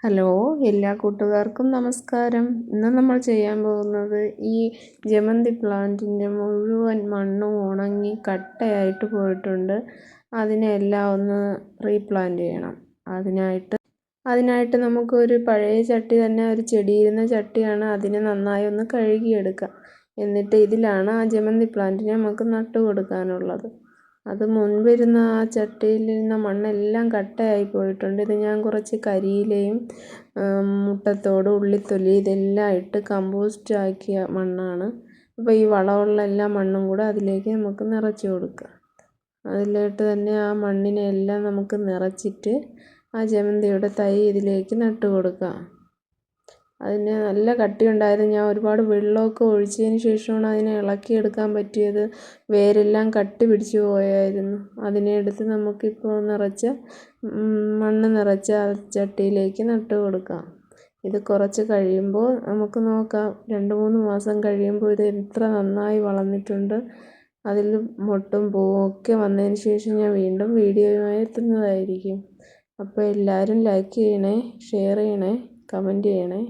Hello, എല്ലാ കൂട്ടുകാർക്കും നമസ്കാരം. ഇന്ന് നമ്മൾ ചെയ്യാൻ പോകുന്നത് ഈ ജമന്തി പ്ലാന്റിൻ്റെ മുഴുവൻ മണ്ണും ഉണങ്ങി കട്ടയായിട്ട് പോയിട്ടുണ്ട്. അതിനെല്ലാം ഒന്ന് റീപ്ലാന്റ് ചെയ്യണം. അതിനായിട്ട് നമുക്കൊരു പഴയ ചട്ടി തന്നെ, ഒരു ചെടിയിരുന്ന ചട്ടിയാണ്. അതിനെ നന്നായി ഒന്ന് കഴുകിയെടുക്കാം. എന്നിട്ട് ഇതിലാണ് ആ ജമന്തി പ്ലാന്റിനെ നമുക്ക് നട്ടു കൊടുക്കാനുള്ളത്. അത് മുൻപിരുന്ന ആ ചട്ടിയിലിരുന്ന മണ്ണെല്ലാം കട്ടയായി പോയിട്ടുണ്ട്. ഇത് ഞാൻ കുറച്ച് കരിയിലയും മുട്ടത്തോട്, ഉള്ളിത്തൊലി ഇതെല്ലാം ഇട്ട് കമ്പോസ്റ്റ് ആക്കിയ മണ്ണാണ്. അപ്പോൾ ഈ വളമുള്ള എല്ലാ മണ്ണും കൂടെ അതിലേക്ക് നമുക്ക് നിറച്ച് കൊടുക്കാം. അതിലോട്ട് തന്നെ ആ മണ്ണിനെ എല്ലാം നമുക്ക് നിറച്ചിട്ട് ആ ജമന്തിയുടെ തൈ ഇതിലേക്ക് നട്ടു കൊടുക്കാം. അതിന് നല്ല കട്ടിയുണ്ടായിരുന്നു. ഞാൻ ഒരുപാട് വെള്ളമൊക്കെ ഒഴിച്ചതിന് ശേഷമാണ് അതിനെ ഇളക്കിയെടുക്കാൻ പറ്റിയത്. വേരെല്ലാം കട്ടി പിടിച്ചു പോയായിരുന്നു. അതിനെ എടുത്ത് നമുക്കിപ്പോൾ മണ്ണ് നിറച്ച ആ ചട്ടിയിലേക്ക് നട്ടു കൊടുക്കാം. ഇത് കുറച്ച് കഴിയുമ്പോൾ നമുക്ക് നോക്കാം. 2-3 മാസം കഴിയുമ്പോൾ ഇത് എത്ര നന്നായി വളർന്നിട്ടുണ്ട്. അതിൽ മൊട്ടും പൂവും ഒക്കെ വന്നതിന് ശേഷം ഞാൻ വീണ്ടും വീഡിയോയുമായി എത്തുന്നതായിരിക്കും. അപ്പോൾ എല്ലാവരും ലൈക്ക് ചെയ്യണേ, ഷെയർ ചെയ്യണേ, കമൻറ്റ് ചെയ്യണേ.